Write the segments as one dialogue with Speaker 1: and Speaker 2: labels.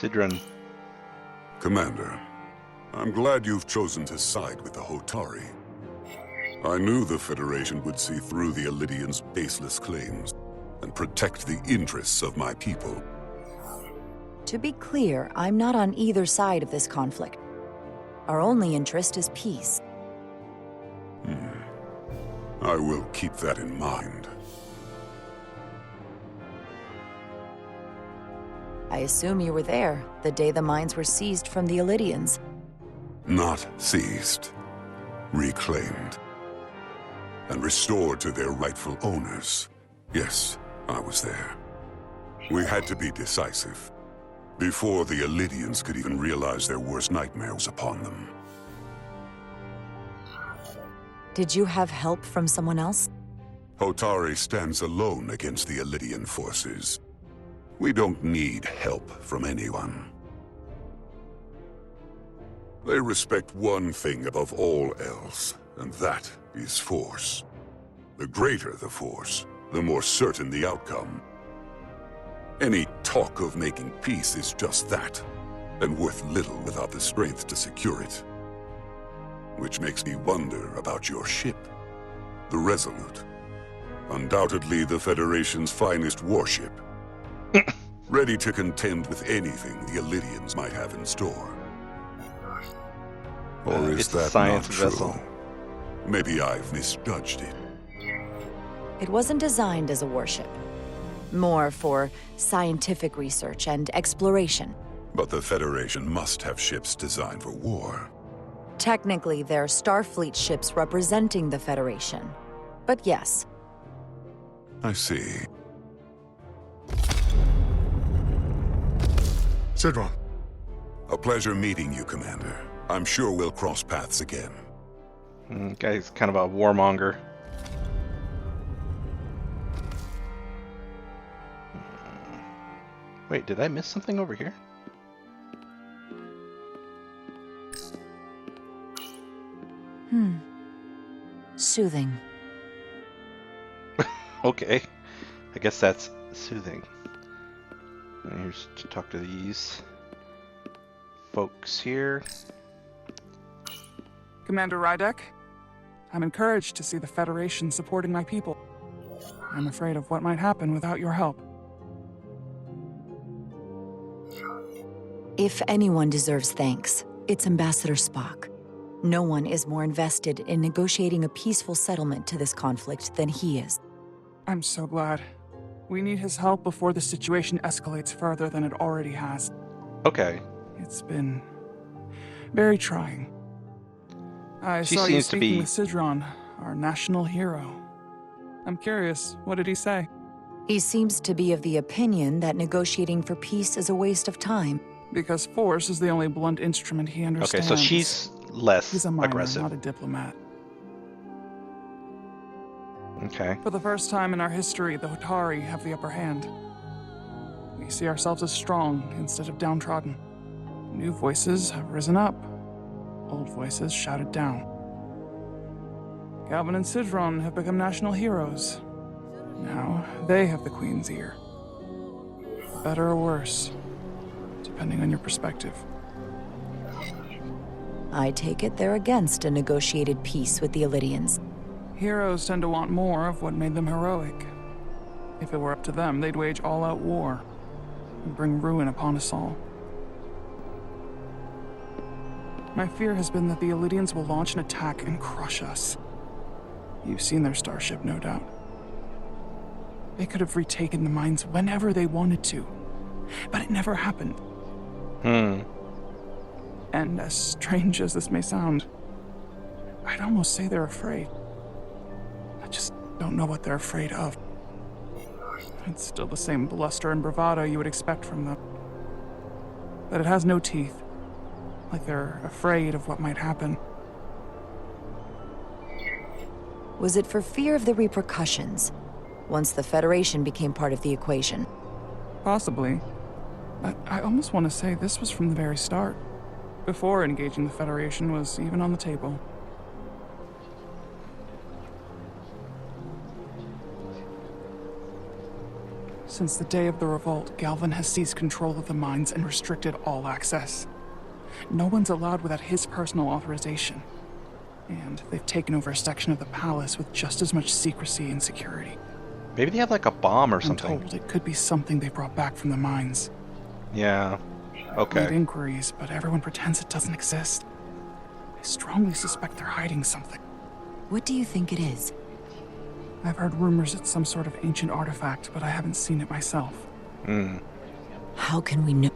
Speaker 1: Sidron.
Speaker 2: Commander, I'm glad you've chosen to side with the Hotari. I knew the Federation would see through the Elidians' baseless claims and protect the interests of my people.
Speaker 3: To be clear, I'm not on either side of this conflict. Our only interest is peace.
Speaker 2: I will keep that in mind.
Speaker 3: I assume you were there, the day the mines were seized from the Elidians.
Speaker 2: Not seized. Reclaimed. And restored to their rightful owners. Yes, I was there. We had to be decisive. Before the Elidians could even realize their worst nightmare was upon them.
Speaker 3: Did you have help from someone else?
Speaker 2: Hotari stands alone against the Elidian forces. We don't need help from anyone. They respect one thing above all else, and that is force. The greater the force, the more certain the outcome. Any talk of making peace is just that, and worth little without the strength to secure it. Which makes me wonder about your ship, the Resolute. Undoubtedly the Federation's finest warship. Ready to contend with anything the Elidians might have in store. Or is
Speaker 1: it's a
Speaker 2: that
Speaker 1: science
Speaker 2: not true?
Speaker 1: vessel.
Speaker 2: Maybe I've misjudged it.
Speaker 3: It wasn't designed as a warship. More for scientific research and exploration.
Speaker 2: But the Federation must have ships designed for war.
Speaker 3: Technically, they're Starfleet ships representing the Federation. But yes.
Speaker 2: I see.
Speaker 4: Sidron.
Speaker 2: A pleasure meeting you, Commander. I'm sure we'll cross paths again.
Speaker 1: Guy's kind of a warmonger. Wait, did I miss something over here?
Speaker 3: Soothing.
Speaker 1: Okay. I guess that's soothing. And here's to talk to these folks here.
Speaker 5: Commander Rydek, I'm encouraged to see the Federation supporting my people. I'm afraid of what might happen without your help.
Speaker 3: If anyone deserves thanks, it's Ambassador Spock. No one is more invested in negotiating a peaceful settlement to this conflict than he is.
Speaker 5: I'm so glad. We need his help before the situation escalates further than it already has.
Speaker 1: Okay.
Speaker 5: It's been very trying. I
Speaker 1: She
Speaker 5: saw you
Speaker 1: seems to
Speaker 5: speaking
Speaker 1: be-
Speaker 5: with Sidron, our national hero. I'm curious, what did he say?
Speaker 3: He seems to be of the opinion that negotiating for peace is a waste of time.
Speaker 5: Because force is the only blunt instrument he
Speaker 1: Okay,
Speaker 5: understands.
Speaker 1: so she's less
Speaker 5: He's a miner,
Speaker 1: aggressive.
Speaker 5: not a diplomat.
Speaker 1: Okay.
Speaker 5: For the first time in our history, the Hotari have the upper hand. We see ourselves as strong instead of downtrodden. New voices have risen up. Old voices shouted down. Calvin and Sidron have become national heroes. Now they have the Queen's ear. Better or worse, depending on your perspective.
Speaker 3: I take it they're against a negotiated peace with the Elidians.
Speaker 5: Heroes tend to want more of what made them heroic. If it were up to them, they'd wage all-out war and bring ruin upon us all. My fear has been that the Elidians will launch an attack and crush us. You've seen their starship, no doubt. They could have retaken the mines whenever they wanted to, but it never happened. And as strange as this may sound, I'd almost say they're afraid. I just don't know what they're afraid of. It's still the same bluster and bravado you would expect from them. But it has no teeth, like they're afraid of what might happen.
Speaker 3: Was it for fear of the repercussions, once the Federation became part of the equation?
Speaker 5: Possibly. But I almost want to say this was from the very start, before engaging the Federation was even on the table. Since the day of the revolt, Galvin has seized control of the mines and restricted all access. No one's allowed without his personal authorization. And they've taken over a section of the palace with just as much secrecy and security.
Speaker 1: Maybe they have like a bomb or
Speaker 5: I'm
Speaker 1: something.
Speaker 5: told it could be something they brought back from the mines.
Speaker 1: Yeah.
Speaker 5: Made
Speaker 1: Okay.
Speaker 5: inquiries, but everyone pretends it doesn't exist. I strongly suspect they're hiding something.
Speaker 3: What do you think it is?
Speaker 5: I've heard rumors it's some sort of ancient artifact, but I haven't seen it myself.
Speaker 1: Hmm.
Speaker 3: How can we know?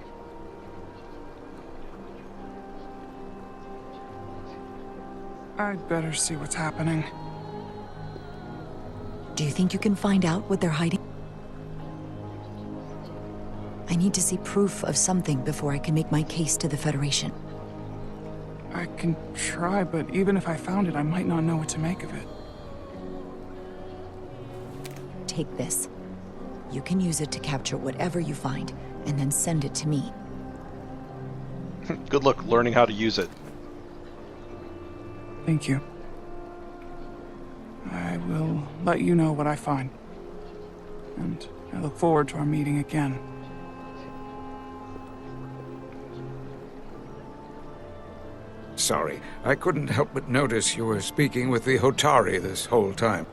Speaker 5: I'd better see what's happening.
Speaker 3: Do you think you can find out what they're hiding? I need to see proof of something before I can make my case to the Federation.
Speaker 5: I can try, but even if I found it, I might not know what to make of it.
Speaker 3: Take this. You can use it to capture whatever you find, and then send it to me.
Speaker 1: Good luck learning how to use it.
Speaker 5: Thank you. I will let you know what I find. And I look forward to our meeting again.
Speaker 4: Sorry, I couldn't help but notice you were speaking with the Hotari this whole time.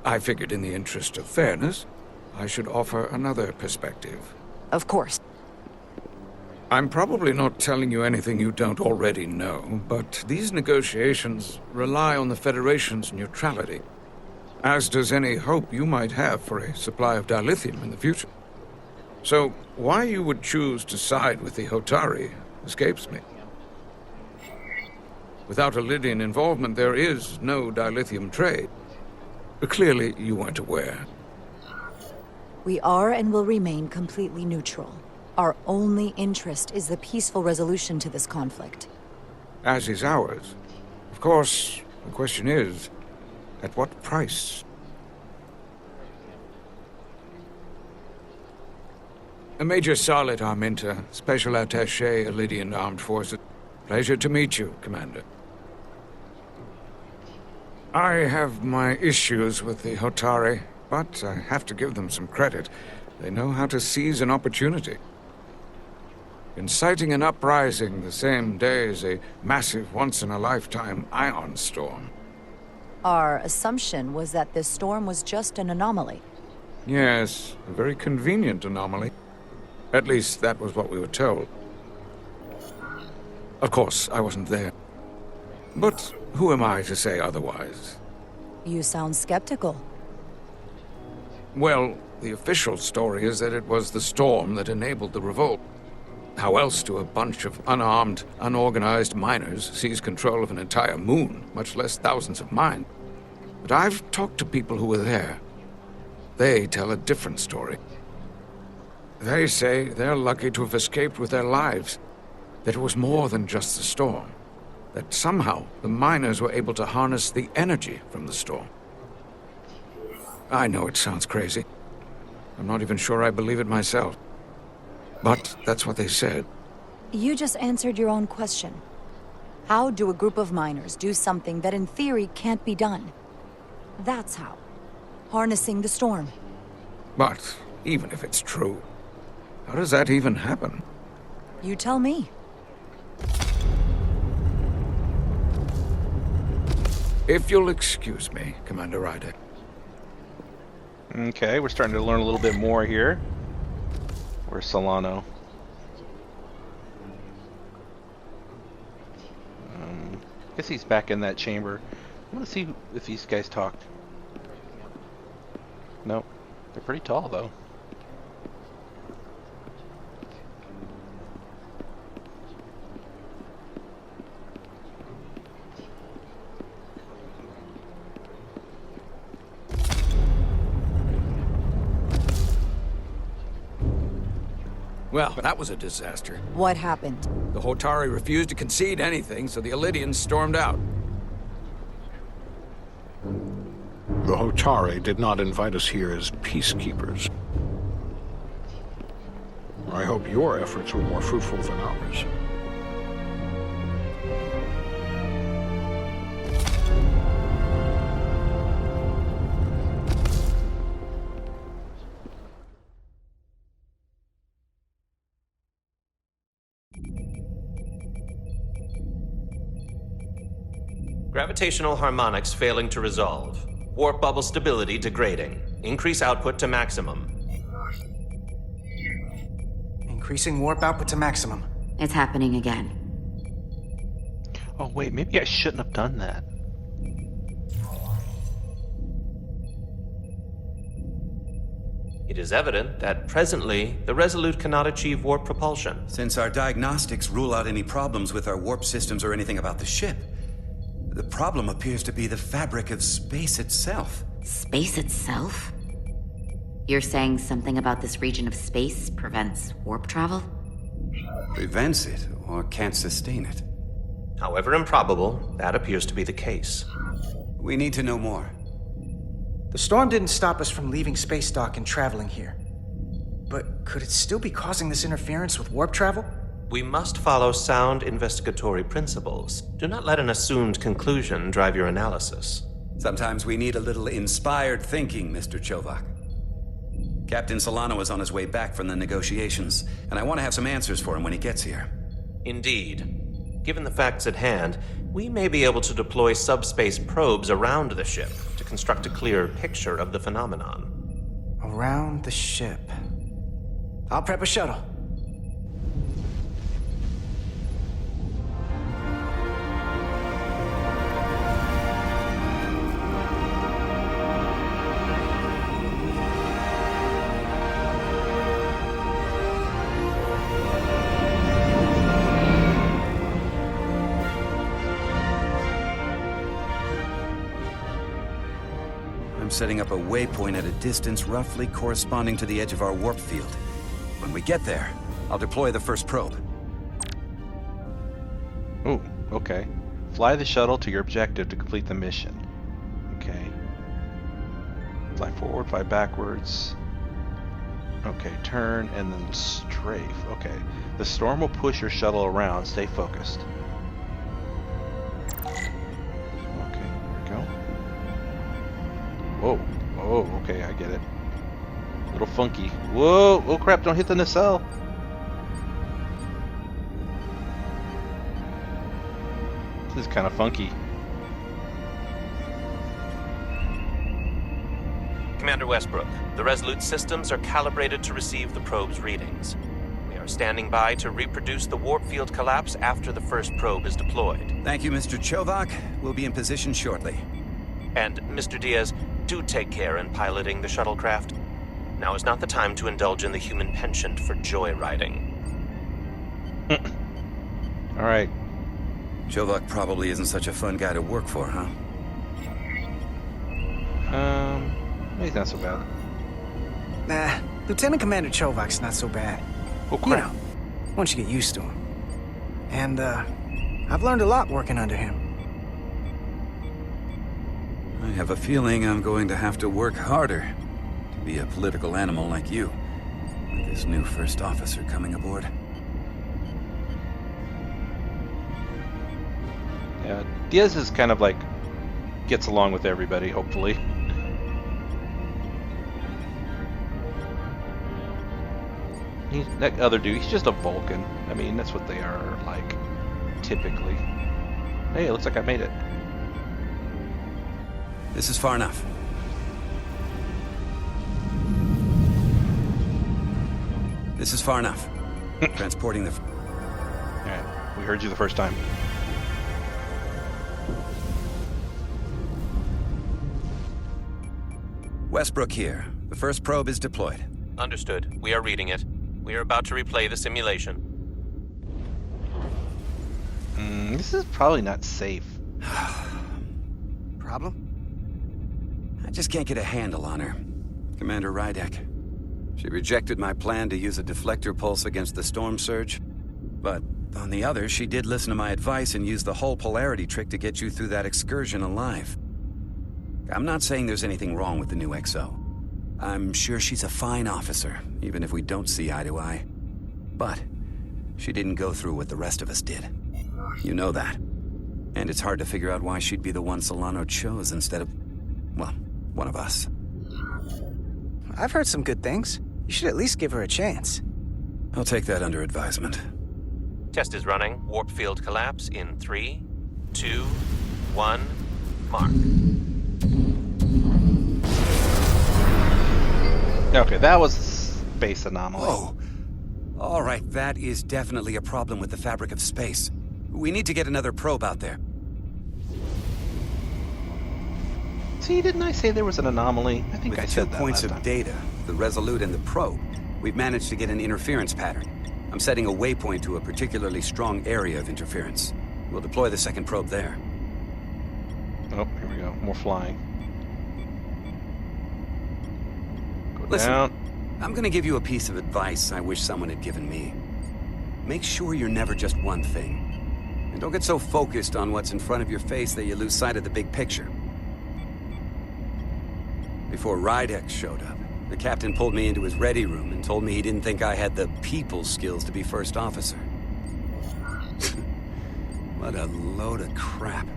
Speaker 4: I figured in the interest of fairness, I should offer another perspective.
Speaker 3: Of course.
Speaker 4: I'm probably not telling you anything you don't already know, but these negotiations rely on the Federation's neutrality, as does any hope you might have for a supply of dilithium in the future. So, why you would choose to side with the Hotari escapes me. Without Lydian involvement, there is no dilithium trade. Clearly, you weren't aware.
Speaker 3: We are and will remain completely neutral. Our only interest is the peaceful resolution to this conflict.
Speaker 4: As is ours. Of course, the question is, at what price? Major Salit Arminta, Special Attaché, Lydian Armed Forces. Pleasure to meet you, Commander. I have my issues with the Hotari, but I have to give them some credit. They know how to seize an opportunity. Inciting an uprising the same day as a massive, once-in-a-lifetime ion storm.
Speaker 3: Our assumption was that this storm was just an anomaly.
Speaker 4: Yes, a very convenient anomaly. At least, that was what we were told. Of course, I wasn't there. But who am I to say otherwise?
Speaker 3: You sound skeptical.
Speaker 4: Well, the official story is that it was the storm that enabled the revolt. How else do a bunch of unarmed, unorganized miners seize control of an entire moon, much less thousands of mines? But I've talked to people who were there. They tell a different story. They say they're lucky to have escaped with their lives. That it was more than just the storm. That somehow the miners were able to harness the energy from the storm. I know it sounds crazy. I'm not even sure I believe it myself. But that's what they said.
Speaker 3: You just answered your own question. How do a group of miners do something that in theory can't be done? That's how. Harnessing the storm.
Speaker 4: But even if it's true, how does that even happen?
Speaker 3: You tell me.
Speaker 4: If you'll excuse me, Commander Ryder.
Speaker 1: Okay, we're starting to learn a little bit more here. Where's Solano? I guess he's back in that chamber. I want to see if these guys talk. Nope. They're pretty tall, though.
Speaker 4: Well, that was a disaster.
Speaker 3: What happened?
Speaker 4: The Hotari refused to concede anything, so the Elydians stormed out.
Speaker 6: The Hotari did not invite us here as peacekeepers. I hope your efforts were more fruitful than ours.
Speaker 7: Gravitational harmonics failing to resolve. Warp bubble stability degrading. Increase output to maximum.
Speaker 8: Increasing warp output to maximum.
Speaker 9: It's happening again.
Speaker 1: Oh wait, maybe I shouldn't have done that.
Speaker 7: It is evident that presently, the Resolute cannot achieve warp propulsion.
Speaker 10: Since our diagnostics rule out any problems with our warp systems or anything about the ship, the problem appears to be the fabric of space itself.
Speaker 9: Space itself? You're saying something about this region of space prevents warp travel?
Speaker 10: Prevents it, or can't sustain it.
Speaker 7: However improbable, that appears to be the case.
Speaker 10: We need to know more.
Speaker 8: The storm didn't stop us from leaving space dock and traveling here. But could it still be causing this interference with warp travel?
Speaker 7: We must follow sound investigatory principles. Do not let an assumed conclusion drive your analysis.
Speaker 10: Sometimes we need a little inspired thinking, Mr. Chovak. Captain Solano is on his way back from the negotiations, and I want to have some answers for him when he gets here.
Speaker 7: Indeed. Given the facts at hand, we may be able to deploy subspace probes around the ship to construct a clearer picture of the phenomenon.
Speaker 8: Around the ship. I'll prep a shuttle.
Speaker 10: Setting up a waypoint at a distance roughly corresponding to the edge of our warp field. When we get there, I'll deploy the first probe.
Speaker 1: Oh, okay. Fly the shuttle to your objective to complete the mission. Okay. Fly forward, fly backwards. Okay, turn and then strafe. Okay. The storm will push your shuttle around. Stay focused. Okay, here we go. Whoa. Oh, okay, I get it. A little funky. Whoa! Oh crap, don't hit the nacelle! This is kind of funky.
Speaker 7: Commander Westbrook, the Resolute systems are calibrated to receive the probe's readings. We are standing by to reproduce the warp field collapse after the first probe is deployed.
Speaker 10: Thank you, Mr. Chovak. We'll be in position shortly.
Speaker 7: And, Mr. Diaz, do take care in piloting the shuttlecraft. Now is not the time to indulge in the human penchant for joyriding.
Speaker 1: Alright.
Speaker 10: Chovak probably isn't such a fun guy to work for, huh?
Speaker 1: He's not so bad.
Speaker 8: Nah, Lieutenant Commander Chovak's not so bad.
Speaker 1: Oh crap.
Speaker 8: You know, once you get used to him. And, I've learned a lot working under him.
Speaker 10: I have a feeling I'm going to have to work harder to be a political animal like you, with this new first officer coming aboard.
Speaker 1: Yeah, Diaz is kind of like gets along with everybody, hopefully. That other dude, he's just a Vulcan. I mean, that's what they are like, typically. Hey, it looks like I made it.
Speaker 10: This is far enough. This is far enough. Transporting the...
Speaker 1: Alright, we heard you the first time.
Speaker 10: Westbrook here. The first probe is deployed.
Speaker 7: Understood. We are reading it. We are about to replay the simulation.
Speaker 1: This is probably not safe.
Speaker 8: Problem?
Speaker 10: I just can't get a handle on her. Commander Rydek. She rejected my plan to use a deflector pulse against the storm surge. But on the other, she did listen to my advice and use the whole polarity trick to get you through that excursion alive. I'm not saying there's anything wrong with the new XO. I'm sure she's a fine officer, even if we don't see eye to eye. But she didn't go through what the rest of us did. You know that. And it's hard to figure out why she'd be the one Solano chose instead of, well, one of us.
Speaker 8: I've heard some good things. You should at least give her a chance.
Speaker 10: I'll take that under advisement.
Speaker 7: Test is running. Warp field collapse in 3, 2, 1, mark.
Speaker 1: Okay, that was space anomaly.
Speaker 10: Whoa. All right, that is definitely a problem with the fabric of space. We need to get another probe out there.
Speaker 1: See, didn't I say there was an anomaly? I think I
Speaker 10: With
Speaker 1: said
Speaker 10: 2
Speaker 1: that
Speaker 10: points
Speaker 1: last
Speaker 10: of
Speaker 1: time.
Speaker 10: data, the Resolute and the probe, we've managed to get an interference pattern. I'm setting a waypoint to a particularly strong area of interference. We'll deploy the second probe there.
Speaker 1: Oh, here we go. More flying. Go
Speaker 10: Listen,
Speaker 1: down.
Speaker 10: I'm gonna give you a piece of advice I wish someone had given me. Make sure you're never just one thing. And don't get so focused on what's in front of your face that you lose sight of the big picture. Before Rydek showed up, the captain pulled me into his ready room and told me he didn't think I had the people skills to be first officer. What a load of crap.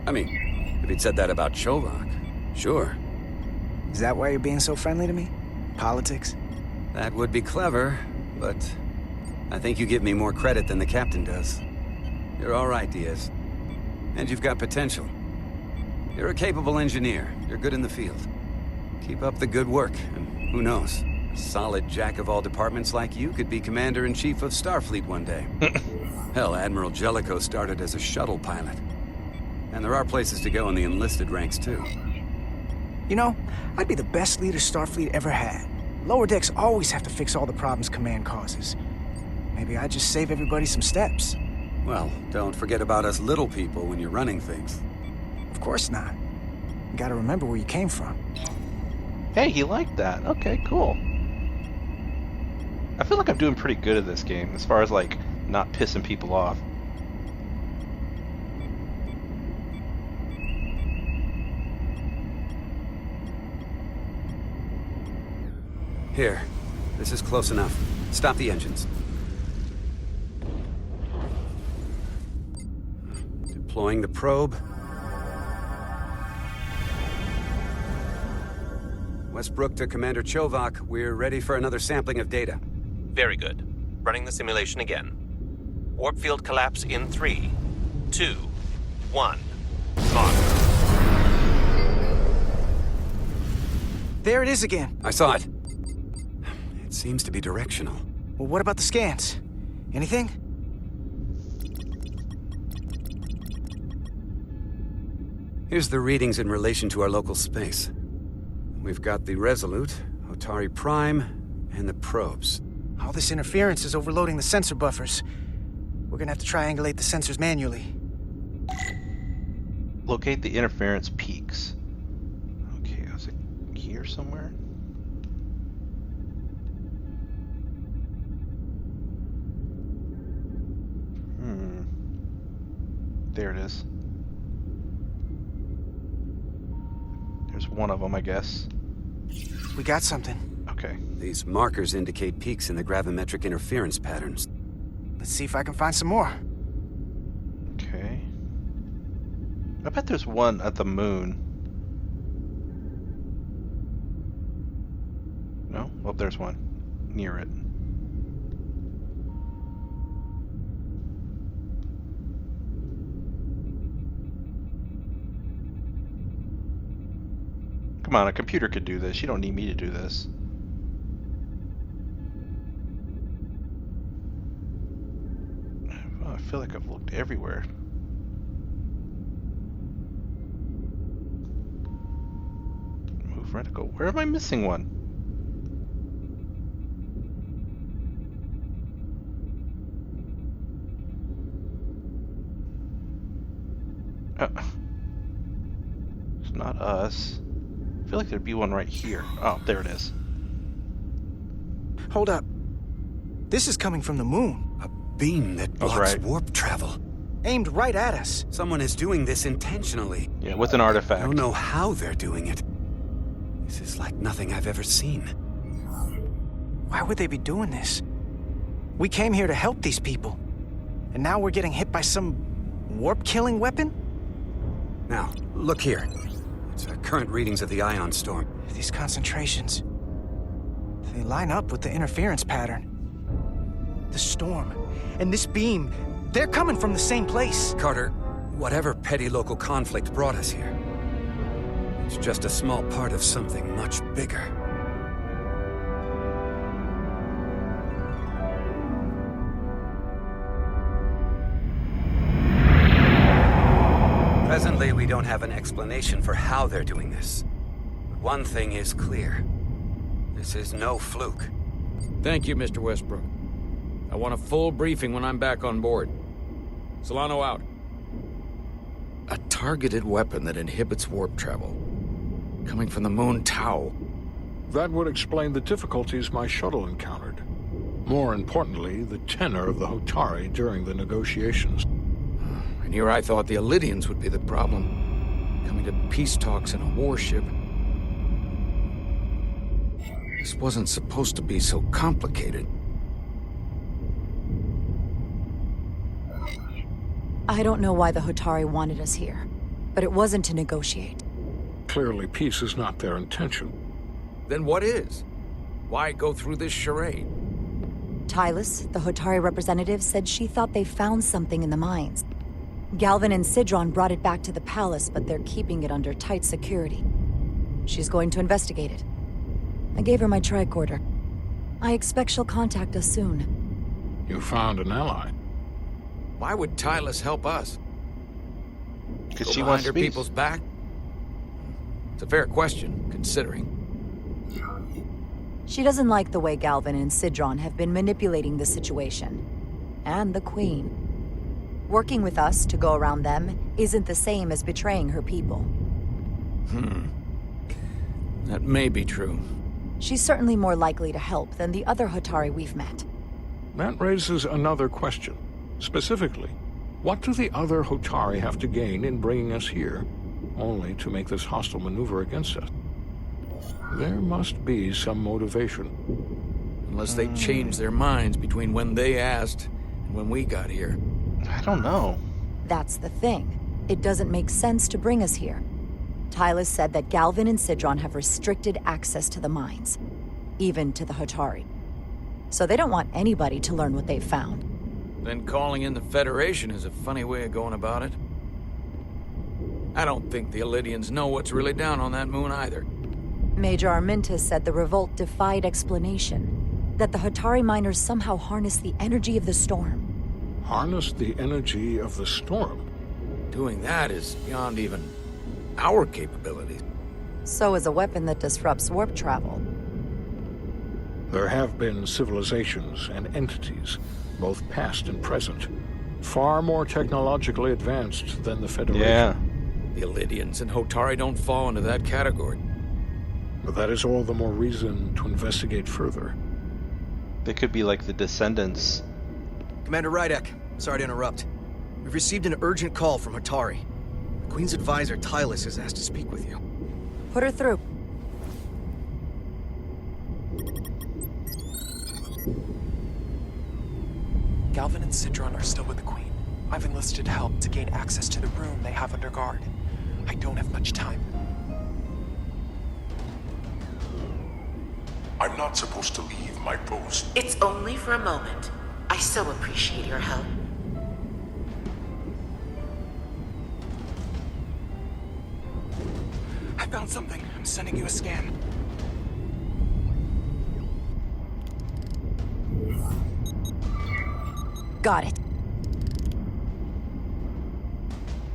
Speaker 10: I mean, if he'd said that about Chovak, sure.
Speaker 8: Is that why you're being so friendly to me? Politics?
Speaker 10: That would be clever, but I think you give me more credit than the captain does. You're all right, Diaz. And you've got potential. You're a capable engineer. You're good in the field. Keep up the good work, and who knows? A solid jack of all departments like you could be Commander-in-Chief of Starfleet one day. Hell, Admiral Jellicoe started as a shuttle pilot. And there are places to go in the enlisted ranks, too.
Speaker 8: You know, I'd be the best leader Starfleet ever had. Lower decks always have to fix all the problems Command causes. Maybe I'd just save everybody some steps.
Speaker 10: Well, don't forget about us little people when you're running things.
Speaker 8: Of course not. You gotta remember where you came from.
Speaker 1: Hey, he liked that. Okay, cool. I feel like I'm doing pretty good at this game, as far as, like, not pissing people off.
Speaker 10: Here. This is close enough. Stop the engines. Deploying the probe. Westbrook to Commander Chovak. We're ready for another sampling of data.
Speaker 7: Very good. Running the simulation again. Warp field collapse in 3, 2, 1, mark.
Speaker 8: There it is again.
Speaker 10: I saw it. It seems to be directional.
Speaker 8: Well, what about the scans? Anything?
Speaker 10: Here's the readings in relation to our local space. We've got the Resolute, Otari Prime, and the probes.
Speaker 8: All this interference is overloading the sensor buffers. We're gonna have to triangulate the sensors manually.
Speaker 1: Locate the interference peaks. Okay, was it here somewhere? There it is. There's one of them, I guess.
Speaker 8: We got something.
Speaker 1: Okay.
Speaker 10: These markers indicate peaks in the gravimetric interference patterns.
Speaker 8: Let's see if I can find some more.
Speaker 1: Okay. I bet there's one at the moon. No? Well, there's one. Near it. Come on, a computer could do this. You don't need me to do this. Oh, I feel like I've looked everywhere. Move reticle. Where am I missing one? It's not us. I feel like there'd be one right here. Oh, there it is.
Speaker 8: Hold up. This is coming from the moon.
Speaker 10: A beam that blocks
Speaker 1: right.
Speaker 10: warp travel.
Speaker 8: Aimed right at us.
Speaker 10: Someone is doing this intentionally.
Speaker 1: Yeah, with an
Speaker 10: I
Speaker 1: artifact.
Speaker 10: don't know how they're doing it. This is like nothing I've ever seen.
Speaker 8: Why would they be doing this? We came here to help these people. And now we're getting hit by some warp-killing weapon?
Speaker 10: Now, look here. It's current readings of the ion storm.
Speaker 8: These concentrations. They line up with the interference pattern. The storm and this beam, they're coming from the same place.
Speaker 10: Carter, Whatever petty local conflict brought us here, it's just a small part of something much bigger. Presently, we don't have an explanation for how they're doing this. But one thing is clear. This is no fluke.
Speaker 4: Thank you, Mr. Westbrook. I want a full briefing when I'm back on board. Solano out. A targeted weapon that inhibits warp travel. Coming from the moon Tau.
Speaker 6: That would explain the difficulties my shuttle encountered. More importantly, the tenor of the Hotari during the negotiations.
Speaker 4: And here I thought the Elydians would be the problem. Coming to peace talks in a warship. This wasn't supposed to be so complicated.
Speaker 3: I don't know why the Hotari wanted us here, but it wasn't to negotiate.
Speaker 6: Clearly, peace is not their intention.
Speaker 4: Then what is? Why go through this charade?
Speaker 3: Tylus, the Hotari representative, said she thought they found something in the mines. Galvin and Sidron brought it back to the palace, but they're keeping it under tight security. She's going to investigate it. I gave her my tricorder. I expect she'll contact us soon.
Speaker 6: You found an ally.
Speaker 4: Why would Tylus help us?
Speaker 1: Because
Speaker 4: Go
Speaker 1: she
Speaker 4: behind
Speaker 1: wants
Speaker 4: her
Speaker 1: peace.
Speaker 4: people's back? It's a fair question, considering.
Speaker 3: She doesn't like the way Galvin and Sidron have been manipulating the situation. And the Queen. Working with us to go around them isn't the same as betraying her people.
Speaker 4: That may be true.
Speaker 3: She's certainly more likely to help than the other Hotari we've met.
Speaker 6: That raises another question. Specifically, what do the other Hotari have to gain in bringing us here, only to make this hostile maneuver against us? There must be some motivation.
Speaker 4: Unless they changed their minds between when they asked and when we got here.
Speaker 1: I don't know.
Speaker 3: That's the thing. It doesn't make sense to bring us here. Tylus said that Galvin and Sidron have restricted access to the mines, even to the Hotari. So they don't want anybody to learn what they've found.
Speaker 4: Then calling in the Federation is a funny way of going about it. I don't think the Elydians know what's really down on that moon either.
Speaker 3: Major Arminta said the revolt defied explanation, that the Hotari miners somehow harness the energy of the storm.
Speaker 6: Harness the energy of the storm?
Speaker 4: Doing that is beyond even our capabilities.
Speaker 3: So is a weapon that disrupts warp travel.
Speaker 6: There have been civilizations and entities, both past and present, far more technologically advanced than the Federation.
Speaker 1: Yeah.
Speaker 4: The Elydians and Hotari don't fall into that category.
Speaker 6: But that is all the more reason to investigate further.
Speaker 1: They could be like the descendants.
Speaker 11: Commander Rydek, sorry to interrupt. We've received an urgent call from Hotari. The Queen's advisor, Tylus, has asked to speak with you.
Speaker 3: Put her through.
Speaker 12: Galvin and Sidron are still with the Queen. I've enlisted help to gain access to the room they have under guard. I don't have much time.
Speaker 2: I'm not supposed to leave my post.
Speaker 13: It's only for a moment. I so appreciate your help.
Speaker 12: I found something. I'm sending you a scan.
Speaker 3: Got it.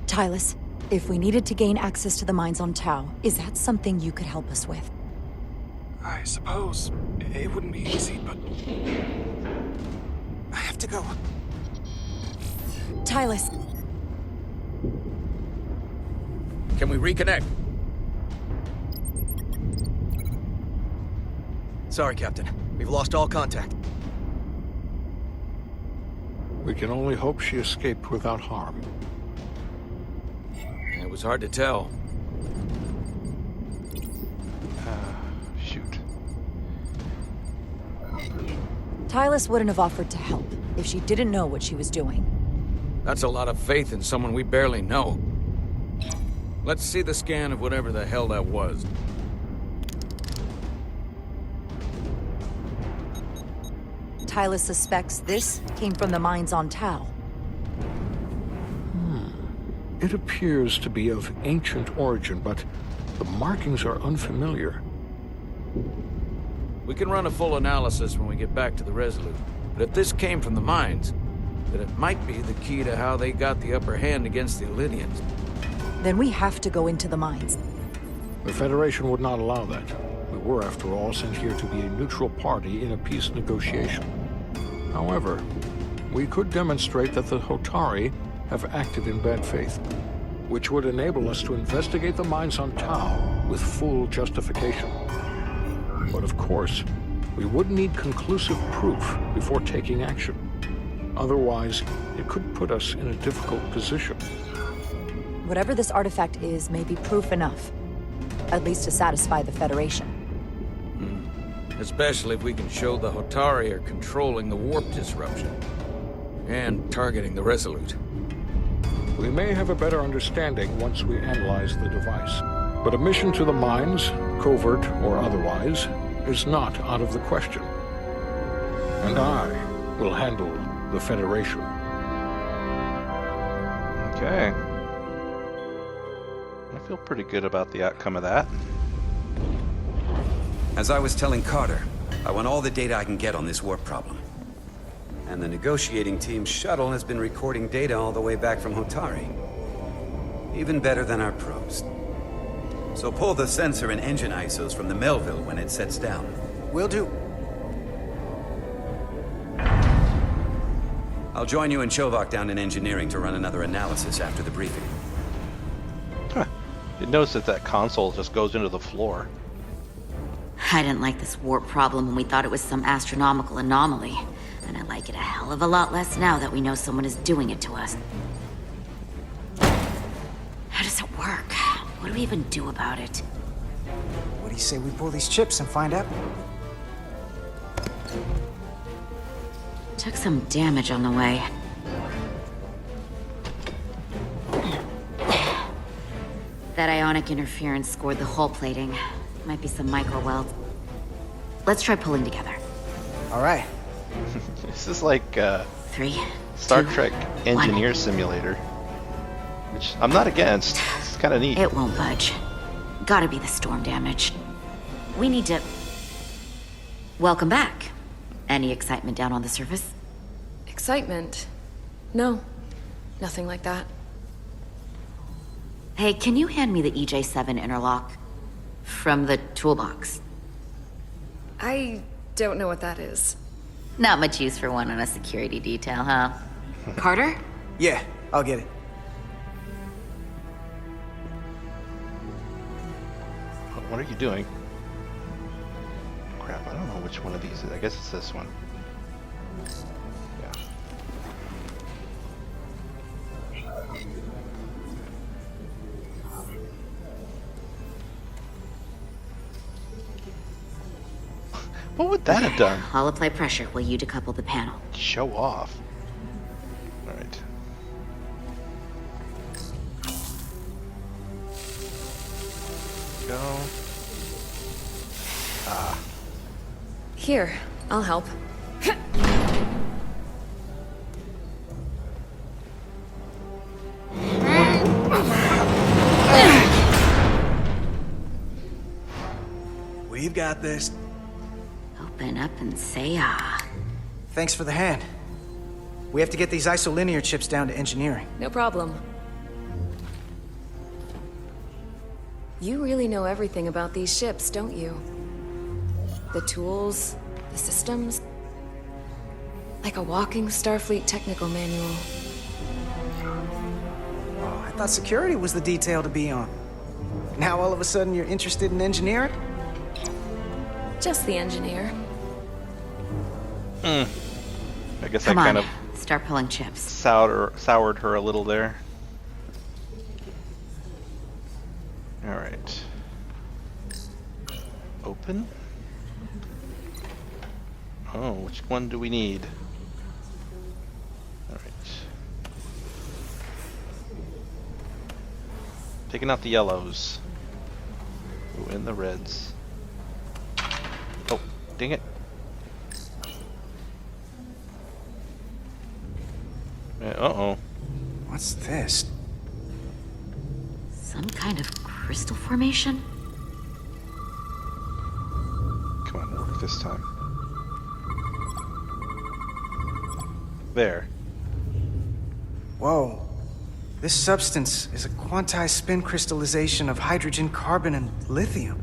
Speaker 3: Tylus, if we needed to gain access to the mines on Tau, is that something you could help us with?
Speaker 12: I suppose it wouldn't be easy, but I have to go.
Speaker 3: Tylus.
Speaker 4: Can we reconnect?
Speaker 11: Sorry, Captain. We've lost all contact.
Speaker 6: We can only hope she escaped without harm.
Speaker 4: It was hard to tell.
Speaker 1: Shoot.
Speaker 3: Tylus wouldn't have offered to help if she didn't know what she was doing.
Speaker 4: That's a lot of faith in someone we barely know. Let's see the scan of whatever the hell that was.
Speaker 3: Tylus suspects this came from the mines on Tau.
Speaker 6: It appears to be of ancient origin, but the markings are unfamiliar.
Speaker 4: We can run a full analysis when we get back to the Resolute. But if this came from the mines, then it might be the key to how they got the upper hand against the Illyrians.
Speaker 3: Then we have to go into the mines.
Speaker 6: The Federation would not allow that. We were, after all, sent here to be a neutral party in a peace negotiation. However, we could demonstrate that the Hotari have acted in bad faith, which would enable us to investigate the mines on Tau with full justification. But of course, we would need conclusive proof before taking action. Otherwise, it could put us in a difficult position.
Speaker 3: Whatever this artifact is may be proof enough. At least to satisfy the Federation.
Speaker 4: Especially if we can show the Hotari are controlling the warp disruption. And targeting the Resolute.
Speaker 6: We may have a better understanding once we analyze the device. But a mission to the mines, covert or otherwise, is not out of the question. And I will handle the Federation.
Speaker 1: Okay. I feel pretty good about the outcome of that.
Speaker 10: As I was telling Carter, I want all the data I can get on this warp problem. And the negotiating team's shuttle has been recording data all the way back from Hotari. Even better than our probes. So pull the sensor and engine ISOs from the Melville when it sets down.
Speaker 8: Will do.
Speaker 10: I'll join you and Shovak down in engineering to run another analysis after the briefing.
Speaker 1: Huh. You notice that console just goes into the floor.
Speaker 9: I didn't like this warp problem when we thought it was some astronomical anomaly. And I like it a hell of a lot less now that we know someone is doing it to us. How does it work? What do we even do about it?
Speaker 8: What do you say we pull these chips and find out?
Speaker 9: Took some damage on the way. That ionic interference scored the hull plating. Might be some micro welds. Let's try pulling together.
Speaker 8: All right.
Speaker 1: This is like
Speaker 9: 3,
Speaker 1: Star
Speaker 9: 2,
Speaker 1: Trek
Speaker 9: 1.
Speaker 1: Engineer Simulator, which I'm not against. It's kind of neat.
Speaker 9: It won't budge. Gotta be the storm damage. We need to... Welcome back. Any excitement down on the surface?
Speaker 14: Excitement? No. Nothing like that.
Speaker 9: Hey, can you hand me the EJ7 interlock? From the toolbox.
Speaker 14: I don't know what that is.
Speaker 9: Not much use for one on a security detail, huh? Carter?
Speaker 8: Yeah, I'll get it.
Speaker 1: What are you doing? Crap, I don't know which one of these is. I guess it's this one. Yeah. What would that have done?
Speaker 9: I'll apply pressure while you decouple the panel.
Speaker 1: Show off. Alright. Go. Ah.
Speaker 14: Here, I'll help.
Speaker 8: We've got this.
Speaker 9: Open up and say ah.
Speaker 8: Thanks for the hand. We have to get these isolinear chips down to engineering.
Speaker 14: No problem. You really know everything about these ships, don't you? The tools, the systems. Like a walking Starfleet technical manual.
Speaker 8: Oh, I thought security was the detail to be on. Now all of a sudden you're interested in engineering?
Speaker 14: Just the engineer.
Speaker 1: I guess
Speaker 9: Come
Speaker 1: I kind
Speaker 9: on,
Speaker 1: of
Speaker 9: start pulling chips.
Speaker 1: soured her a little there. Alright. Open? Oh, which one do we need? Alright. Taking out the yellows. Ooh, and the reds. Oh, dang it. Uh-oh.
Speaker 8: What's this?
Speaker 9: Some kind of crystal formation?
Speaker 1: Come on, work this time. There.
Speaker 8: Whoa. This substance is a quantized spin crystallization of hydrogen, carbon, and lithium.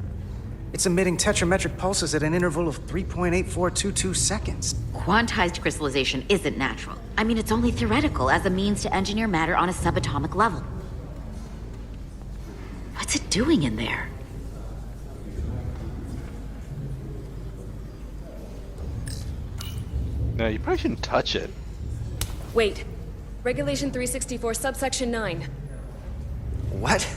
Speaker 8: It's emitting tetrametric pulses at an interval of 3.8422 seconds.
Speaker 9: Quantized crystallization isn't natural. I mean, it's only theoretical as a means to engineer matter on a subatomic level. What's it doing in there?
Speaker 1: No, you probably shouldn't touch it.
Speaker 14: Wait. Regulation 364, subsection 9.
Speaker 8: What?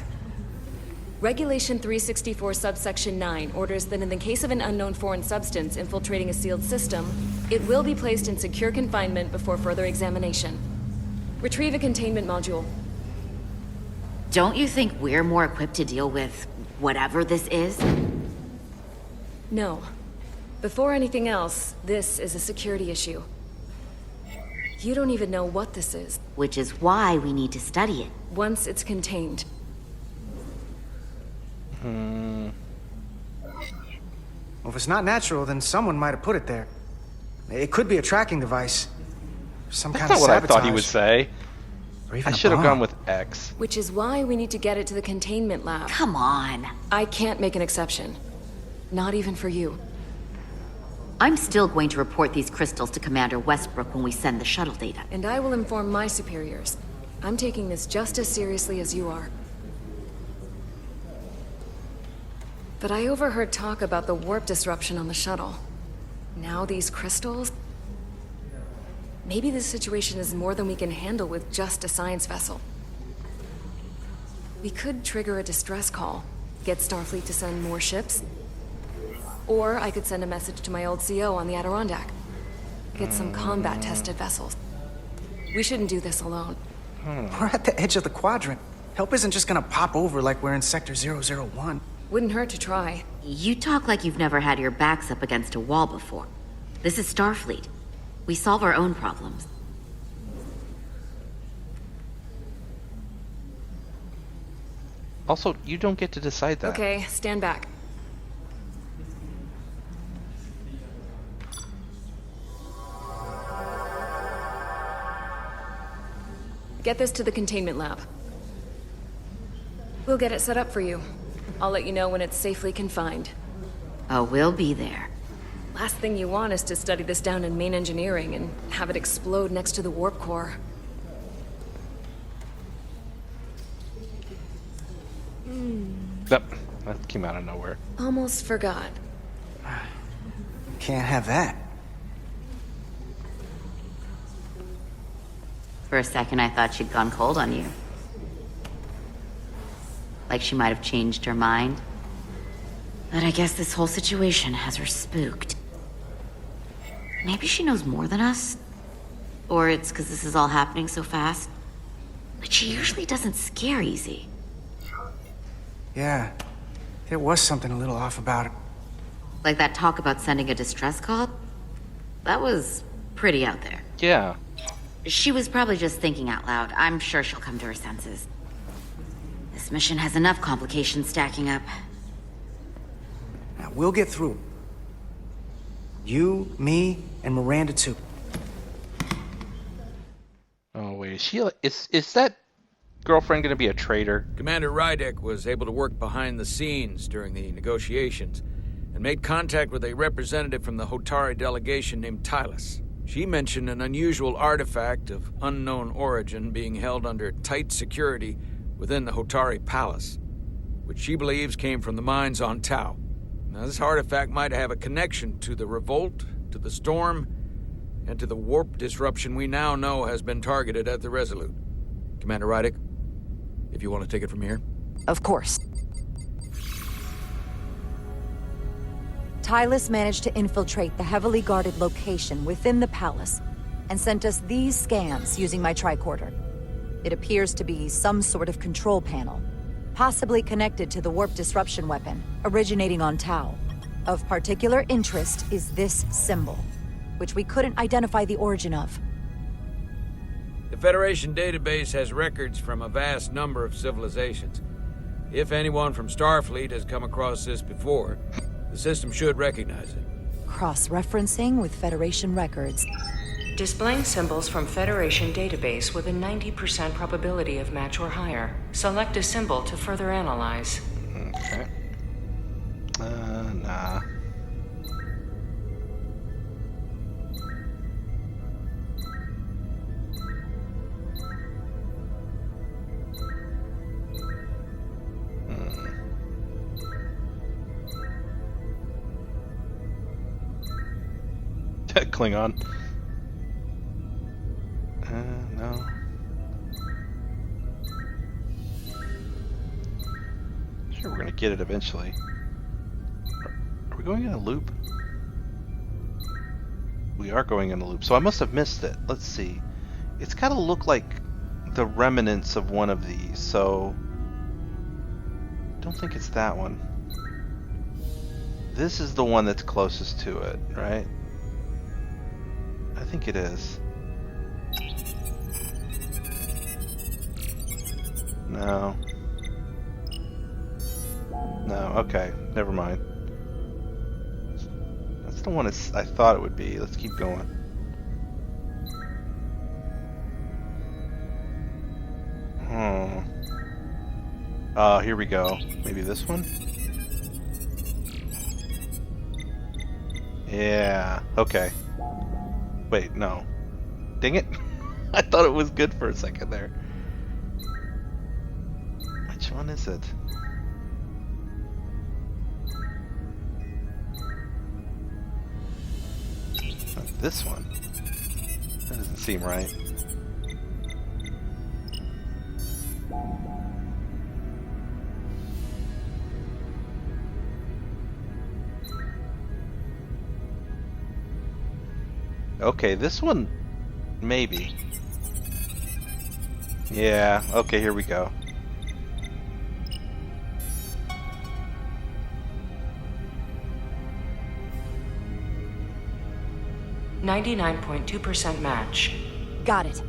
Speaker 14: Regulation 364, subsection 9 orders that in the case of an unknown foreign substance infiltrating a sealed system, it will be placed in secure confinement before further examination. Retrieve a containment module.
Speaker 9: Don't you think we're more equipped to deal with whatever this is?
Speaker 14: No. Before anything else, this is a security issue. You don't even know what this is.
Speaker 9: Which is why we need to study it.
Speaker 14: Once it's contained.
Speaker 8: Well, if it's not natural, then someone might have put it there. It could be a tracking device. Some
Speaker 1: That's
Speaker 8: kind of
Speaker 1: not what I
Speaker 8: sabotage.
Speaker 1: thought he would say.
Speaker 8: Or even
Speaker 1: I
Speaker 8: a
Speaker 1: should have
Speaker 8: bomb.
Speaker 1: gone with X.
Speaker 14: Which is why we need to get it to the containment lab.
Speaker 9: Come on.
Speaker 14: I can't make an exception. Not even for you.
Speaker 9: I'm still going to report these crystals to Commander Westbrook when we send the shuttle data.
Speaker 14: And I will inform my superiors. I'm taking this just as seriously as you are. But I overheard talk about the warp disruption on the shuttle. Now these crystals? Maybe this situation is more than we can handle with just a science vessel. We could trigger a distress call, get Starfleet to send more ships. Or I could send a message to my old CO on the Adirondack. Get some combat-tested vessels. We shouldn't do this alone.
Speaker 8: We're at the edge of the quadrant. Help isn't just gonna pop over like we're in Sector 001.
Speaker 14: Wouldn't hurt to try.
Speaker 9: You talk like you've never had your backs up against a wall before. This is Starfleet. We solve our own problems.
Speaker 1: Also, you don't get to decide that.
Speaker 14: Okay, stand back. Get this to the containment lab. We'll get it set up for you. I'll let you know when it's safely confined.
Speaker 9: Oh, we'll be there.
Speaker 14: Last thing you want is to study this down in main engineering and have it explode next to the warp core.
Speaker 1: Yep, that came out of nowhere.
Speaker 14: Almost forgot.
Speaker 8: Can't have that.
Speaker 9: For a second, I thought she'd gone cold on you. Like she might have changed her mind. But I guess this whole situation has her spooked. Maybe she knows more than us? Or it's because this is all happening so fast? But she usually doesn't scare easy.
Speaker 8: Yeah, there was something a little off about it.
Speaker 9: Like that talk about sending a distress call? That was pretty out there.
Speaker 1: Yeah.
Speaker 9: She was probably just thinking out loud. I'm sure she'll come to her senses. This mission has enough complications stacking up.
Speaker 8: Now, we'll get through. You, me, and Miranda too.
Speaker 1: Oh wait, is that girlfriend gonna be a traitor?
Speaker 4: Commander Rydek was able to work behind the scenes during the negotiations and made contact with a representative from the Hotari delegation named Tylus. She mentioned an unusual artifact of unknown origin being held under tight security within the Hotari Palace, which she believes came from the mines on Tau. Now, this artifact might have a connection to the revolt, to the storm, and to the warp disruption we now know has been targeted at the Resolute. Commander Rydek, if you want to take it from here.
Speaker 3: Of course. Tylus managed to infiltrate the heavily guarded location within the palace and sent us these scans using my tricorder. It appears to be some sort of control panel, possibly connected to the warp disruption weapon originating on Tau. Of particular interest is this symbol, which we couldn't identify the origin of.
Speaker 4: The Federation database has records from a vast number of civilizations. If anyone from Starfleet has come across this before, the system should recognize it.
Speaker 3: Cross-referencing with Federation records.
Speaker 15: Displaying symbols from Federation database with a 90% probability of match or higher. Select a symbol to further analyze.
Speaker 1: Okay. Nah. Klingon. No. Sure, we're gonna get it eventually. Are we going in a loop? We are going in a loop, so I must have missed it. Let's see. It's gotta look like the remnants of one of these, so I don't think it's that one. This is the one that's closest to it, right? I think it is. No. No, okay. Never mind. That's the one I thought it would be. Let's keep going. Here we go. Maybe this one? Yeah, okay. Wait, no. Dang it. I thought it was good for a second there. Which one is it? Not this one. That doesn't seem right. Okay, this one, maybe. Yeah, okay, here we go.
Speaker 15: .2% match.
Speaker 3: Got it.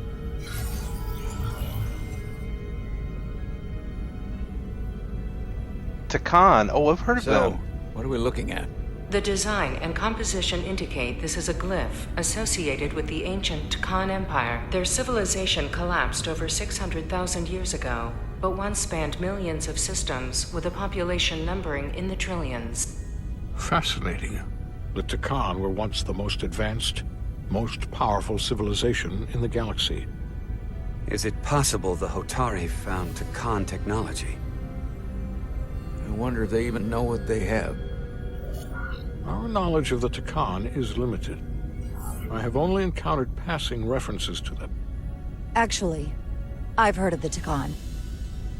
Speaker 1: Takan. Oh, I've heard of them.
Speaker 4: What are we looking at?
Speaker 15: The design and composition indicate this is a glyph associated with the ancient Takan Empire. Their civilization collapsed over 600,000 years ago, but once spanned millions of systems with a population numbering in the trillions.
Speaker 6: Fascinating. The Takan were once the most advanced, most powerful civilization in the galaxy.
Speaker 10: Is it possible the Hotari found Takan technology?
Speaker 4: I wonder if they even know what they have.
Speaker 6: Our knowledge of the Takan is limited. I have only encountered passing references to them.
Speaker 3: Actually, I've heard of the Takan.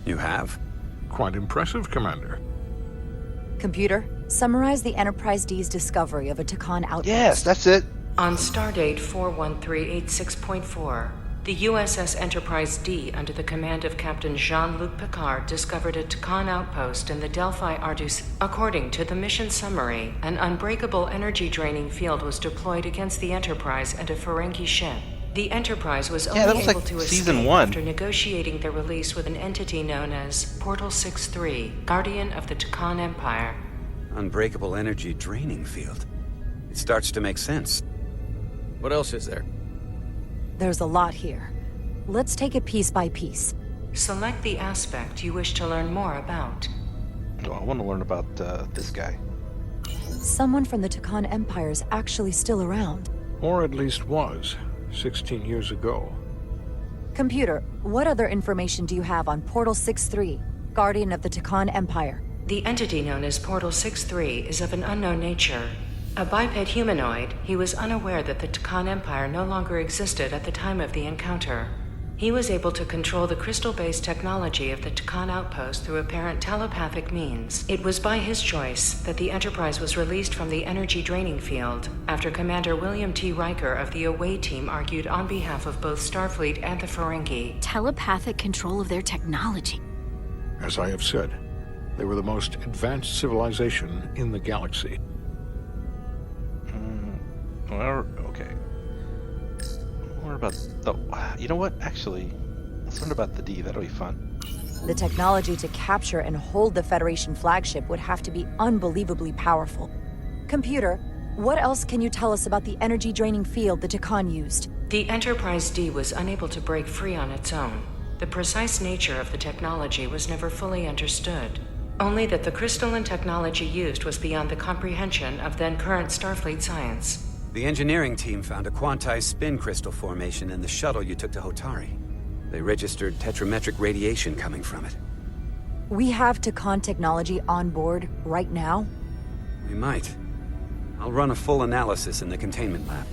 Speaker 10: You have?
Speaker 6: Quite impressive, Commander.
Speaker 3: Computer, summarize the Enterprise D's discovery of a Takan outpost.
Speaker 1: Yes, that's it.
Speaker 15: On stardate 41386.4, the USS Enterprise D, under the command of Captain Jean-Luc Picard, discovered a Takan outpost in the Delphi Ardus. According to the mission summary, an unbreakable energy-draining field was deployed against the Enterprise and a Ferengi ship. The Enterprise was only able to escape after negotiating their release with an entity known as Portal 6-3, Guardian of the Takan Empire.
Speaker 10: Unbreakable energy draining field. It starts to make sense.
Speaker 4: What else is there?
Speaker 3: There's a lot here. Let's take it piece by piece.
Speaker 15: Select the aspect you wish to learn more about.
Speaker 1: Oh, I want to learn about this guy.
Speaker 3: Someone from the Takan Empire is actually still around.
Speaker 6: Or at least was, 16 years ago.
Speaker 3: Computer, what other information do you have on Portal 6-3, Guardian of the Takan Empire?
Speaker 15: The entity known as Portal 6-3 is of an unknown nature. A biped humanoid, he was unaware that the Takan Empire no longer existed at the time of the encounter. He was able to control the crystal-based technology of the Takan outpost through apparent telepathic means. It was by his choice that the Enterprise was released from the energy-draining field, after Commander William T. Riker of the Away Team argued on behalf of both Starfleet and the Ferengi.
Speaker 9: Telepathic control of their technology.
Speaker 6: As I have said, they were the most advanced civilization in the galaxy.
Speaker 1: Well, okay. More about... Oh, you know what? Actually, let's learn about the D. That'll be fun.
Speaker 3: The technology to capture and hold the Federation flagship would have to be unbelievably powerful. Computer, what else can you tell us about the energy-draining field the Takan used?
Speaker 15: The Enterprise D was unable to break free on its own. The precise nature of the technology was never fully understood. Only that the crystalline technology used was beyond the comprehension of then-current Starfleet science.
Speaker 10: The engineering team found a quantized spin crystal formation in the shuttle you took to Hotari. They registered tetrametric radiation coming from it.
Speaker 3: We have Takan technology on board right now?
Speaker 10: We might. I'll run a full analysis in the containment lab.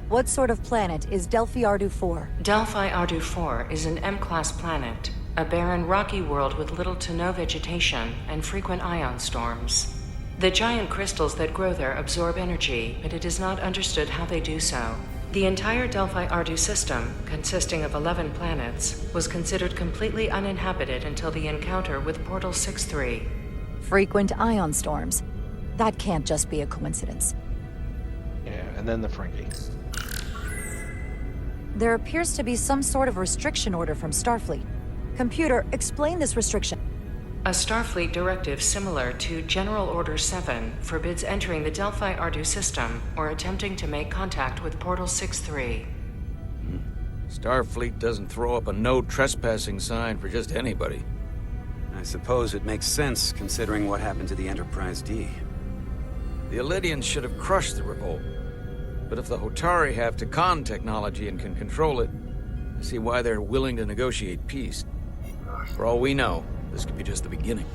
Speaker 3: What sort of planet is Delphi Ardu 4?
Speaker 15: Delphi Ardu 4 is an M-class planet, a barren rocky world with little to no vegetation and frequent ion storms. The giant crystals that grow there absorb energy, but it is not understood how they do so. The entire Delphi Ardu system, consisting of 11 planets, was considered completely uninhabited until the encounter with Portal 6-3.
Speaker 3: Frequent ion storms. That can't just be a coincidence.
Speaker 1: Yeah, and then the Ferengi.
Speaker 3: There appears to be some sort of restriction order from Starfleet. Computer, explain this restriction.
Speaker 15: A Starfleet directive similar to General Order 7 forbids entering the Delphi Ardu system or attempting to make contact with Portal 6-3.
Speaker 4: Starfleet doesn't throw up a no trespassing sign for just anybody.
Speaker 10: I suppose it makes sense considering what happened to the Enterprise D.
Speaker 4: The Elydians should have crushed the revolt. But if the Hotari have Takan technology and can control it, I see why they're willing to negotiate peace. For all we know, this could be just the beginning.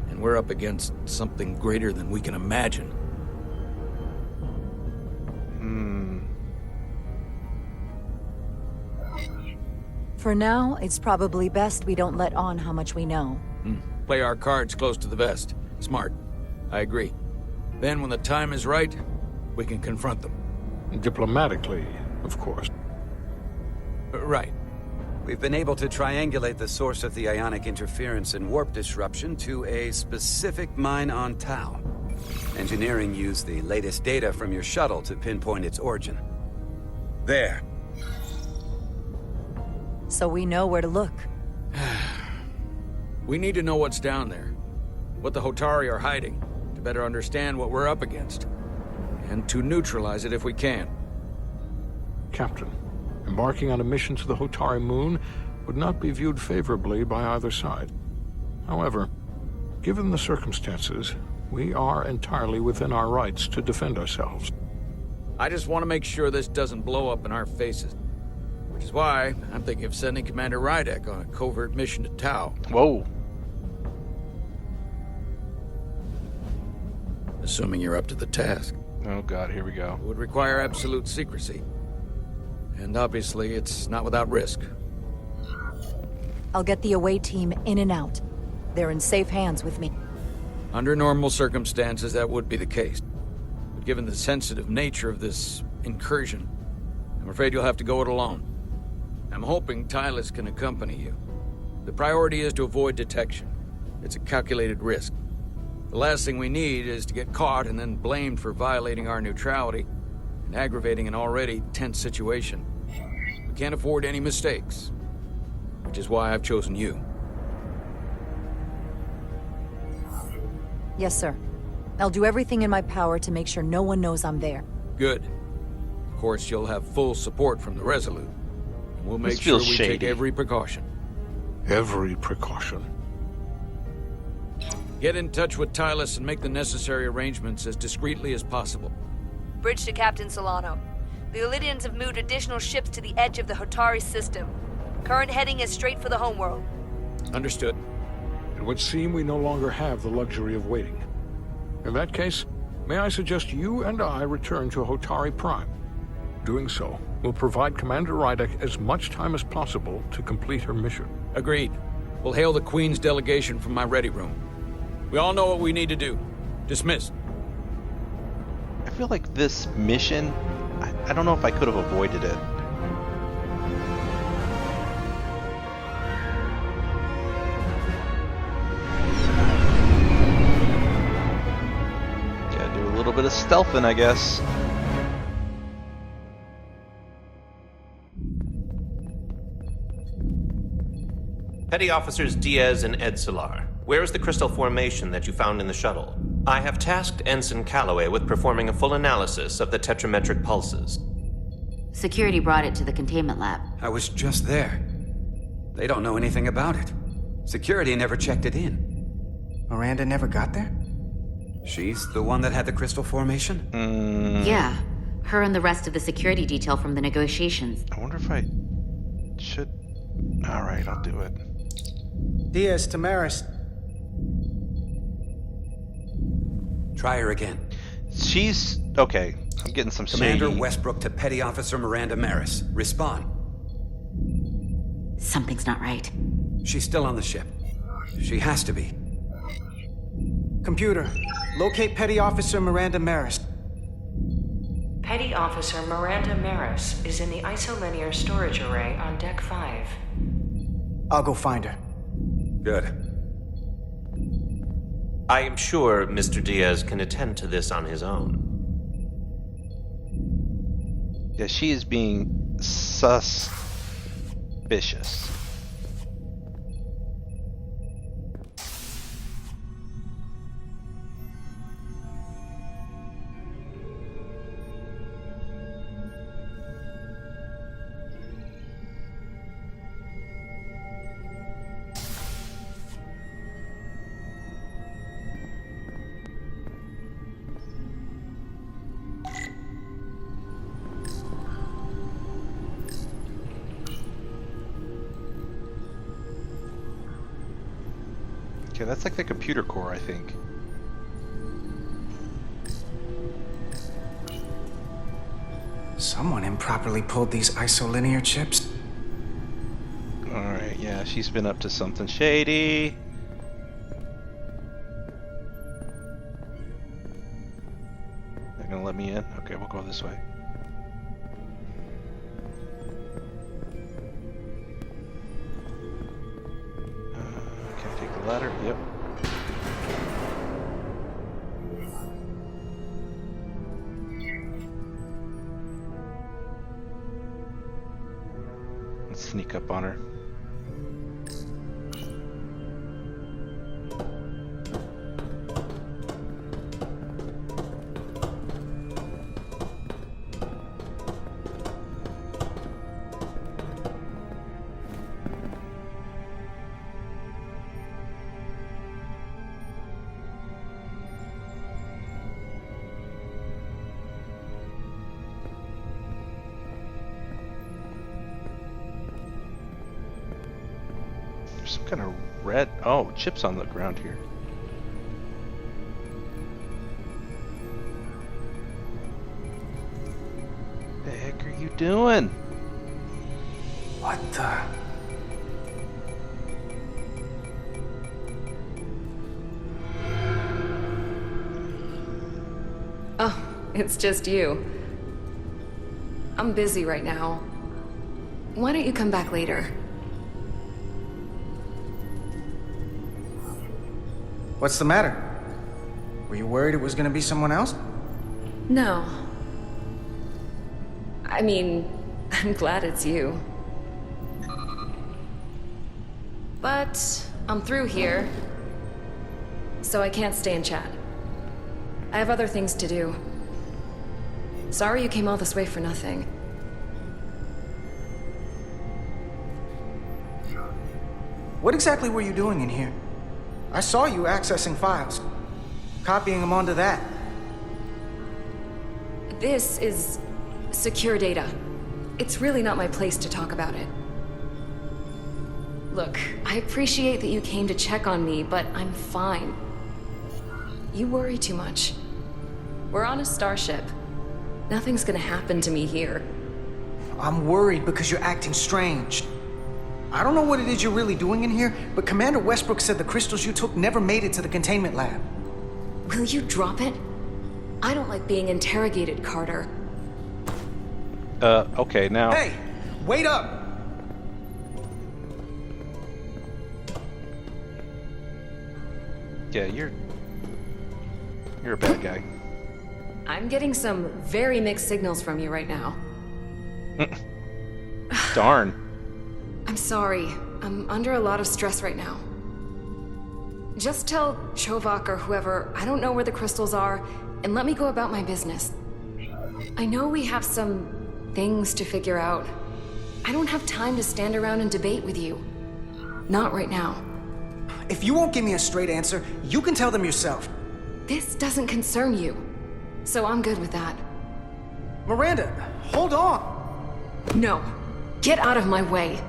Speaker 4: And we're up against something greater than we can imagine.
Speaker 3: For now, it's probably best we don't let on how much we know.
Speaker 4: Play our cards close to the vest. Smart. I agree. Then when the time is right, we can confront them.
Speaker 6: Diplomatically, of course.
Speaker 4: Right.
Speaker 10: We've been able to triangulate the source of the ionic interference and warp disruption to a specific mine on Tau. Engineering used the latest data from your shuttle to pinpoint its origin. There.
Speaker 3: So we know where to look.
Speaker 4: We need to know what's down there. What the Hotari are hiding, to better understand what we're up against. And to neutralize it if we can.
Speaker 6: Captain, embarking on a mission to the Hotari moon would not be viewed favorably by either side. However, given the circumstances, we are entirely within our rights to defend ourselves.
Speaker 4: I just want to make sure this doesn't blow up in our faces. Which is why I'm thinking of sending Commander Rydek on a covert mission to Tau.
Speaker 1: Whoa.
Speaker 4: Assuming you're up to the task.
Speaker 1: Oh god, here we go.
Speaker 4: It would require absolute secrecy. And obviously, it's not without risk.
Speaker 3: I'll get the away team in and out. They're in safe hands with me.
Speaker 4: Under normal circumstances, that would be the case. But given the sensitive nature of this incursion, I'm afraid you'll have to go it alone. I'm hoping Tylus can accompany you. The priority is to avoid detection. It's a calculated risk. The last thing we need is to get caught and then blamed for violating our neutrality and aggravating an already tense situation. We can't afford any mistakes, which is why I've chosen you.
Speaker 3: Yes, sir. I'll do everything in my power to make sure no one knows I'm there.
Speaker 4: Good. Of course, you'll have full support from the Resolute. And we'll make sure we take every precaution.
Speaker 6: Every precaution.
Speaker 4: Get in touch with Tylus and make the necessary arrangements as discreetly as possible.
Speaker 16: Bridge to Captain Solano. The Elydians have moved additional ships to the edge of the Hotari system. Current heading is straight for the homeworld.
Speaker 4: Understood.
Speaker 6: It would seem we no longer have the luxury of waiting. In that case, may I suggest you and I return to Hotari Prime? Doing so will provide Commander Rydek as much time as possible to complete her mission.
Speaker 4: Agreed. We'll hail the Queen's delegation from my ready room. We all know what we need to do. Dismissed.
Speaker 1: I feel like this mission, I don't know if I could have avoided it. Gotta do a little bit of stealthing, I guess.
Speaker 7: Petty Officers Diaz and Edsolar, where is the crystal formation that you found in the shuttle? I have tasked Ensign Calloway with performing a full analysis of the tetrametric pulses.
Speaker 9: Security brought it to the containment lab.
Speaker 10: I was just there. They don't know anything about it. Security never checked it in.
Speaker 8: Miranda never got there?
Speaker 10: She's the one that had the crystal formation?
Speaker 9: Yeah. Her and the rest of the security detail from the negotiations.
Speaker 1: I wonder if I should... Alright, I'll do it.
Speaker 8: Diaz, Tamaris.
Speaker 10: Try her again.
Speaker 1: She's... Okay, I'm getting some
Speaker 10: Commander
Speaker 1: shady...
Speaker 10: Westbrook to Petty Officer Miranda Maris. Respond.
Speaker 9: Something's not right.
Speaker 10: She's still on the ship. She has to be.
Speaker 8: Computer, locate Petty Officer Miranda Maris.
Speaker 15: Petty Officer Miranda Maris is in the isolinear storage array on Deck 5.
Speaker 8: I'll go find her.
Speaker 10: Good.
Speaker 7: I am sure Mr. Diaz can attend to this on his own.
Speaker 1: Yeah, she is being suspicious. Okay, that's like the computer core, I think.
Speaker 8: Someone improperly pulled these isolinear chips.
Speaker 1: Alright, yeah, she's been up to something shady. They're gonna let me in? Okay, we'll go this way. Can I take the ladder? Yep. Let's sneak up on her. Some kind of red... Oh, chips on the ground here. The heck are you doing?
Speaker 8: What the...
Speaker 14: Oh, it's just you. I'm busy right now. Why don't you come back later?
Speaker 8: What's the matter? Were you worried it was gonna be someone else?
Speaker 14: No. I mean, I'm glad it's you. But I'm through here, so I can't stay and chat. I have other things to do. Sorry you came all this way for nothing.
Speaker 8: What exactly were you doing in here? I saw you accessing files, copying them onto that.
Speaker 14: This is secure data. It's really not my place to talk about it. Look, I appreciate that you came to check on me, but I'm fine. You worry too much. We're on a starship. Nothing's gonna happen to me here.
Speaker 8: I'm worried because you're acting strange. I don't know what it is you're really doing in here, but Commander Westbrook said the crystals you took never made it to the containment lab.
Speaker 14: Will you drop it? I don't like being interrogated, Carter.
Speaker 1: Okay, now...
Speaker 8: Hey! Wait up!
Speaker 1: Yeah, you're a bad guy.
Speaker 14: I'm getting some very mixed signals from you right now.
Speaker 1: Darn.
Speaker 14: I'm sorry. I'm under a lot of stress right now. Just tell Chovak or whoever I don't know where the crystals are, and let me go about my business. I know we have some things to figure out. I don't have time to stand around and debate with you. Not right now.
Speaker 8: If you won't give me a straight answer, you can tell them yourself.
Speaker 14: This doesn't concern you, so I'm good with that.
Speaker 8: Miranda, hold on!
Speaker 14: No. Get out of my way.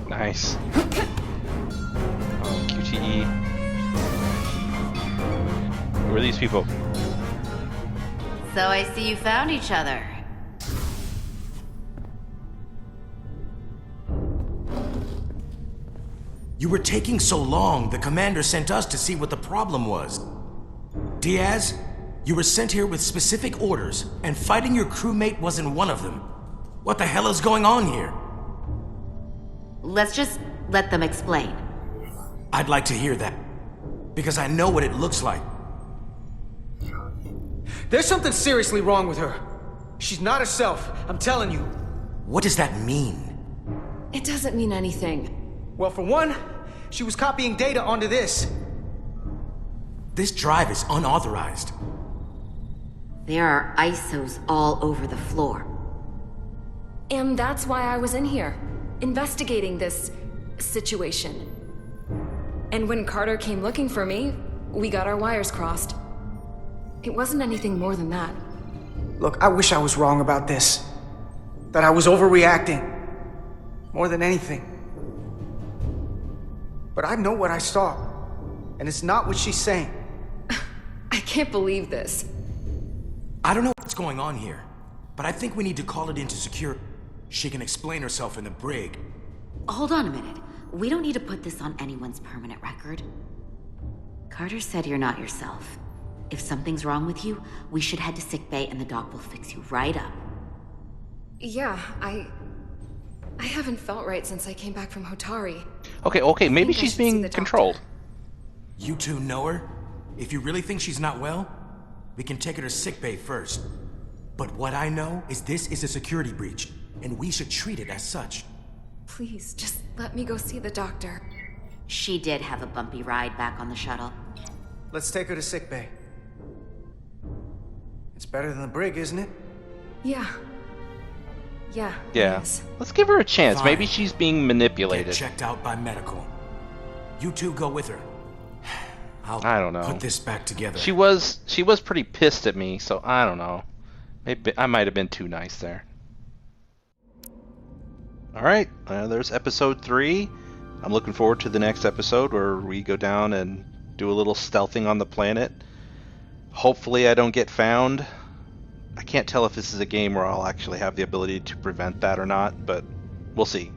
Speaker 1: Nice. Oh, QTE. Who are these people?
Speaker 9: So I see you found each other.
Speaker 17: You were taking so long, the commander sent us to see what the problem was. Diaz, you were sent here with specific orders, and fighting your crewmate wasn't one of them. What the hell is going on here?
Speaker 9: Let's just let them explain.
Speaker 17: I'd like to hear that, because I know what it looks like.
Speaker 8: There's something seriously wrong with her. She's not herself, I'm telling you.
Speaker 17: What does that mean?
Speaker 14: It doesn't mean anything.
Speaker 8: Well, for one, she was copying data onto this.
Speaker 17: This drive is unauthorized.
Speaker 9: There are ISOs all over the floor.
Speaker 14: And that's why I was in here, investigating this situation. And when Carter came looking for me, we got our wires crossed. It wasn't anything more than that.
Speaker 8: Look, I wish I was wrong about this. That I was overreacting. More than anything. But I know what I saw. And it's not what she's saying.
Speaker 14: I can't believe this.
Speaker 17: I don't know what's going on here, but I think we need to call it into security. She can explain herself in the brig.
Speaker 9: Hold on a minute. We don't need to put this on anyone's permanent record. Carter said you're not yourself. If something's wrong with you, we should head to sickbay and the doc will fix you right up.
Speaker 14: Yeah, I haven't felt right since I came back from Hotari.
Speaker 1: Okay, maybe she's being controlled.
Speaker 17: You two know her? If you really think she's not well, we can take her to sickbay first. But what I know is this is a security breach, and we should treat it as such.
Speaker 14: Please, just let me go see the doctor.
Speaker 9: She did have a bumpy ride back on the shuttle.
Speaker 8: Let's take her to sickbay. It's better than the brig, isn't it?
Speaker 14: Yeah.
Speaker 1: Yeah.
Speaker 14: Yes.
Speaker 1: Let's give her a chance.
Speaker 17: Fine.
Speaker 1: Maybe she's being manipulated.
Speaker 17: Get checked out by medical. You two go with her.
Speaker 1: I don't know.
Speaker 17: Put this back together.
Speaker 1: She was pretty pissed at me, so I don't know. Maybe I might have been too nice there. All right, there's episode 3. I'm looking forward to the next episode where we go down and do a little stealthing on the planet. Hopefully I don't get found. I can't tell if this is a game where I'll actually have the ability to prevent that or not, but we'll see.